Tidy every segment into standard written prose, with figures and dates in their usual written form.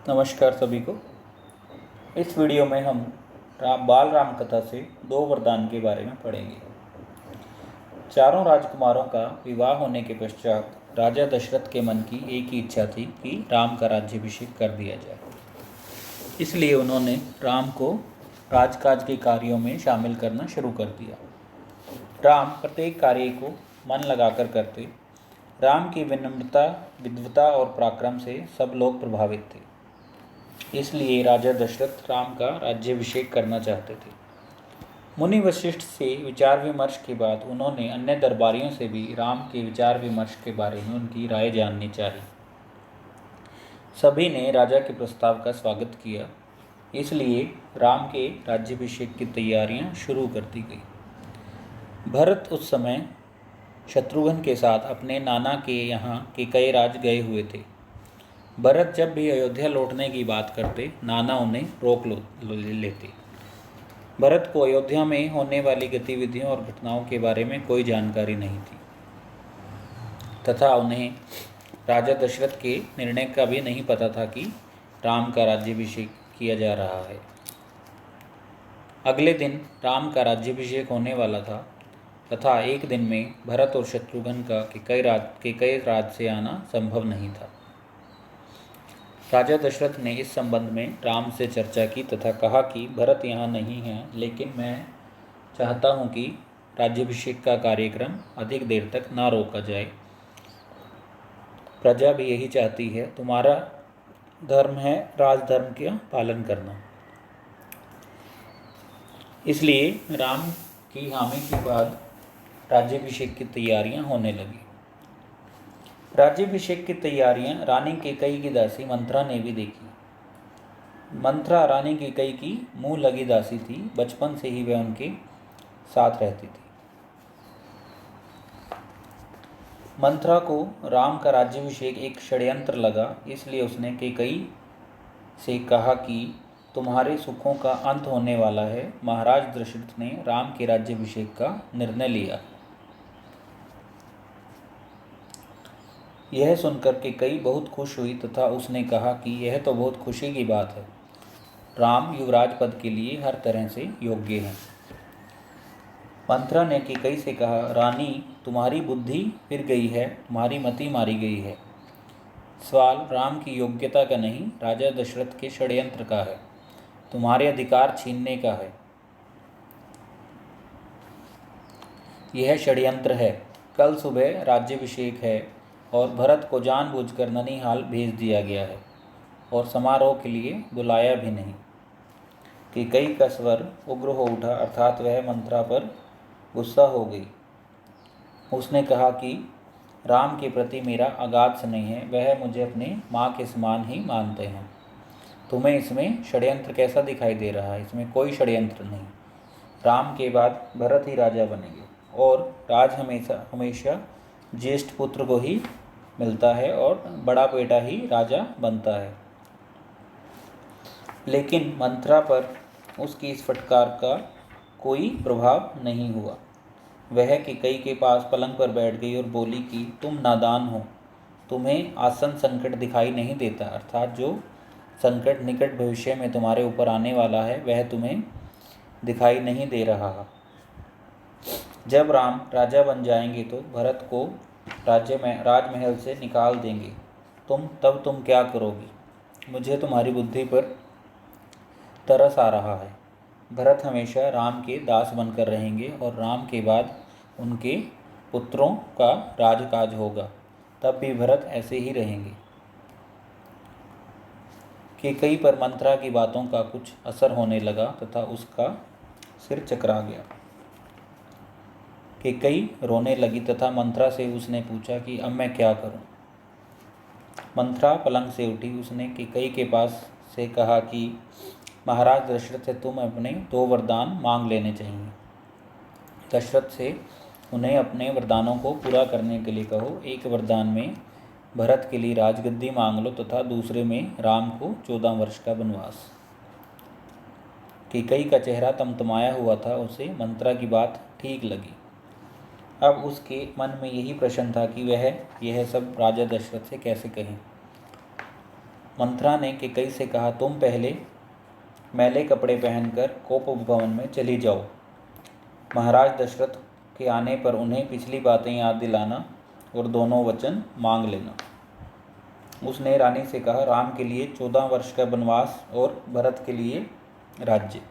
नमस्कार सभी को। इस वीडियो में हम बाल राम कथा से 2 वरदान के बारे में पढ़ेंगे। चारों राजकुमारों का विवाह होने के पश्चात राजा दशरथ के मन की एक ही इच्छा थी कि राम का राज्याभिषेक कर दिया जाए। इसलिए उन्होंने राम को राजकाज के कार्यों में शामिल करना शुरू कर दिया। राम प्रत्येक कार्य को मन लगाकर करते। राम की विनम्रता, विद्वता और पराक्रम से सब लोग प्रभावित थे। इसलिए राजा दशरथ राम का राज्याभिषेक करना चाहते थे। मुनि वशिष्ठ से विचार विमर्श के बाद उन्होंने अन्य दरबारियों से भी राम के विचार विमर्श के बारे में उनकी राय जाननी चाहिए। सभी ने राजा के प्रस्ताव का स्वागत किया। इसलिए राम के राज्याभिषेक की तैयारियां शुरू कर दी गई। भरत उस समय शत्रुघ्न के साथ अपने नाना के यहाँ कैकई राज गए हुए थे। भरत जब भी अयोध्या लौटने की बात करते, नाना उन्हें रोक लेते। भरत को अयोध्या में होने वाली गतिविधियों और घटनाओं के बारे में कोई जानकारी नहीं थी तथा उन्हें राजा दशरथ के निर्णय का भी नहीं पता था कि राम का राज्याभिषेक किया जा रहा है। अगले दिन राम का राज्याभिषेक होने वाला था तथा एक दिन में भरत और शत्रुघ्न का कैकई राज से आना संभव नहीं था। राजा दशरथ ने इस संबंध में राम से चर्चा की तथा कहा कि भरत यहाँ नहीं है, लेकिन मैं चाहता हूँ कि राज्याभिषेक का कार्यक्रम अधिक देर तक ना रोका जाए। प्रजा भी यही चाहती है। तुम्हारा धर्म है राजधर्म का पालन करना। इसलिए राम की हामी के बाद राज्याभिषेक की तैयारियां होने लगी। राज्याभिषेक की तैयारियां रानी कैकई की दासी मंथरा ने भी देखी। मंथरा रानी कैकई की मुंह लगी दासी थी। बचपन से ही वह उनके साथ रहती थी। मंथरा को राम का राज्याभिषेक एक षड्यंत्र लगा। इसलिए उसने कैकई से कहा कि तुम्हारे सुखों का अंत होने वाला है। महाराज दशरथ ने राम के राज्याभिषेक का निर्णय लिया। यह सुनकर कैकई बहुत खुश हुई तथा उसने कहा कि यह तो बहुत खुशी की बात है। राम युवराज पद के लिए हर तरह से योग्य हैं। मंथरा ने कैकई से कहा, रानी, तुम्हारी बुद्धि फिर गई है, तुम्हारी मति मारी गई है। सवाल राम की योग्यता का नहीं, राजा दशरथ के षड्यंत्र का है। तुम्हारे अधिकार छीनने का है। यह षड्यंत्र है। कल सुबह राज्याभिषेक है और भरत को जानबूझकर ननिहाल भेज दिया गया है और समारोह के लिए बुलाया भी नहीं। कैकई का स्वर उग्र हो उठा, अर्थात वह मंथरा पर गुस्सा हो गई। उसने कहा कि राम के प्रति मेरा अगाध स्नेह है। वह मुझे अपनी माँ के समान ही मानते हैं। तुम्हें इसमें षड्यंत्र कैसा दिखाई दे रहा है? इसमें कोई षड्यंत्र नहीं। राम के बाद भरत ही राजा बनेंगे और राज हमेशा ज्येष्ठ पुत्र को ही मिलता है और बड़ा बेटा ही राजा बनता है। लेकिन मंथरा पर उसकी इस फटकार का कोई प्रभाव नहीं हुआ। वह कैकई के पास पलंग पर बैठ गई और बोली कि तुम नादान हो। तुम्हें आसन संकट दिखाई नहीं देता, अर्थात जो संकट निकट भविष्य में तुम्हारे ऊपर आने वाला है वह तुम्हें दिखाई नहीं दे रहा। जब राम राजा बन जाएंगे तो भरत को राजमहल से निकाल देंगे। तब तुम क्या करोगी? मुझे तुम्हारी बुद्धि पर तरस आ रहा है। भरत हमेशा राम के दास बनकर रहेंगे और राम के बाद उनके पुत्रों का राजकाज होगा। तब भी भरत ऐसे ही रहेंगे। कैकई पर मंथरा की बातों का कुछ असर होने लगा तथा उसका सिर चकरा गया। कैकई रोने लगी तथा मंथरा से उसने पूछा कि अब मैं क्या करूं? मंथरा पलंग से उठी। उसने कैकई के पास से कहा कि महाराज दशरथ से तुम अपने 2 वरदान मांग लेने चाहिए। दशरथ से उन्हें अपने वरदानों को पूरा करने के लिए कहो। एक वरदान में भरत के लिए राजगद्दी मांग लो तथा दूसरे में राम को 14 वर्ष का वनवास। कैकई का चेहरा तमतमाया हुआ था। उसे मंथरा की बात ठीक लगी। अब उसके मन में यही प्रश्न था कि वह यह सब राजा दशरथ से कैसे कहें। मंथरा ने कैकई से कहा, तुम पहले मैले कपड़े पहनकर कोप भवन में चली जाओ। महाराज दशरथ के आने पर उन्हें पिछली बातें याद दिलाना और दोनों वचन मांग लेना। उसने रानी से कहा, राम के लिए 14 वर्ष का वनवास और भरत के लिए राज्य।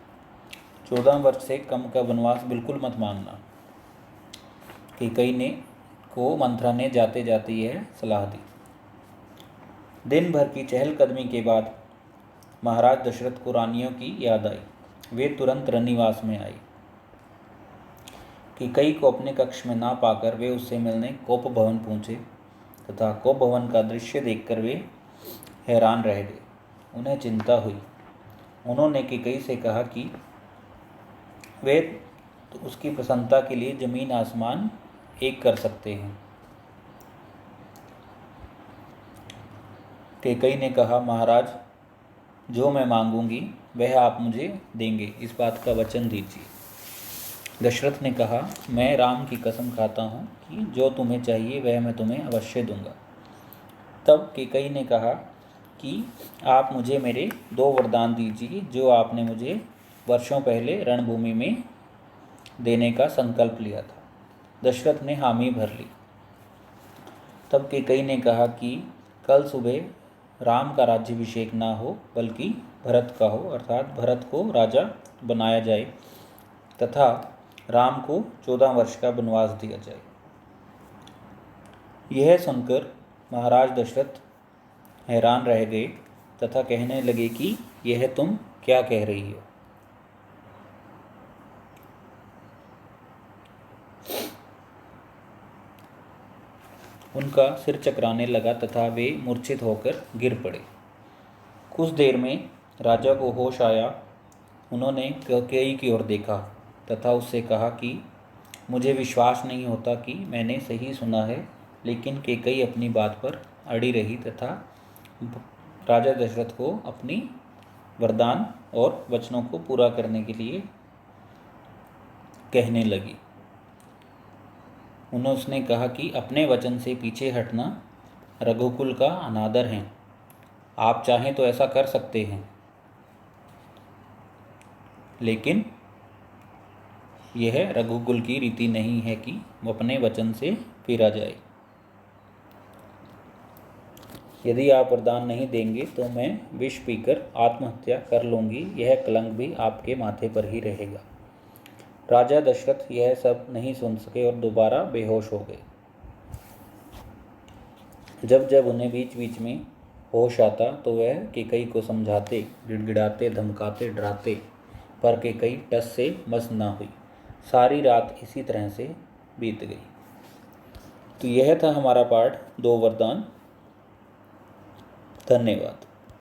14 वर्ष से कम का वनवास बिल्कुल मत मांगना। कैकई को मंथरा ने जाते जाते यह सलाह दी। दिन भर की चहलकदमी के बाद महाराज दशरथ को रानियों की याद आई। वे तुरंत रनिवास में आई। कैकई को अपने कक्ष में ना पाकर वे उससे मिलने कोप भवन पहुँचे तथा कोप भवन का दृश्य देखकर वे हैरान रह गए। उन्हें चिंता हुई। उन्होंने कैकई से कहा कि वे तो उसकी प्रसन्नता के लिए जमीन आसमान एक कर सकते हैं। कैकई ने कहा, महाराज, जो मैं मांगूंगी वह आप मुझे देंगे, इस बात का वचन दीजिए। दशरथ ने कहा, मैं राम की कसम खाता हूँ कि जो तुम्हें चाहिए वह मैं तुम्हें अवश्य दूंगा। तब कैकई ने कहा कि आप मुझे मेरे 2 वरदान दीजिए जो आपने मुझे वर्षों पहले रणभूमि में देने का संकल्प लिया था। दशरथ ने हामी भर ली। तब कैकई ने कहा कि कल सुबह राम का राज्याभिषेक ना हो बल्कि भरत का हो, अर्थात भरत को राजा बनाया जाए तथा राम को 14 वर्ष का वनवास दिया जाए। यह सुनकर महाराज दशरथ हैरान रह गए तथा कहने लगे कि यह तुम क्या कह रही हो। उनका सिर चकराने लगा तथा वे मूर्छित होकर गिर पड़े। कुछ देर में राजा को होश आया। उन्होंने कैकई की ओर देखा तथा उससे कहा कि मुझे विश्वास नहीं होता कि मैंने सही सुना है। लेकिन कैकई अपनी बात पर अड़ी रही तथा राजा दशरथ को अपनी वरदान और वचनों को पूरा करने के लिए कहने लगी। उसने कहा कि अपने वचन से पीछे हटना रघुकुल का अनादर है। आप चाहें तो ऐसा कर सकते हैं, लेकिन यह रघुकुल की रीति नहीं है कि अपने वचन से फिरा जाए। यदि आप वरदान नहीं देंगे तो मैं विष पीकर आत्महत्या कर लूँगी। यह कलंक भी आपके माथे पर ही रहेगा। राजा दशरथ यह सब नहीं सुन सके और दोबारा बेहोश हो गए। जब जब उन्हें बीच बीच में होश आता तो वह कैकई को समझाते, गिड़गिड़ाते, धमकाते, डराते, पर कैकई टस से मस न हुई। सारी रात इसी तरह से बीत गई। तो यह था हमारा पाठ 2 वरदान। धन्यवाद।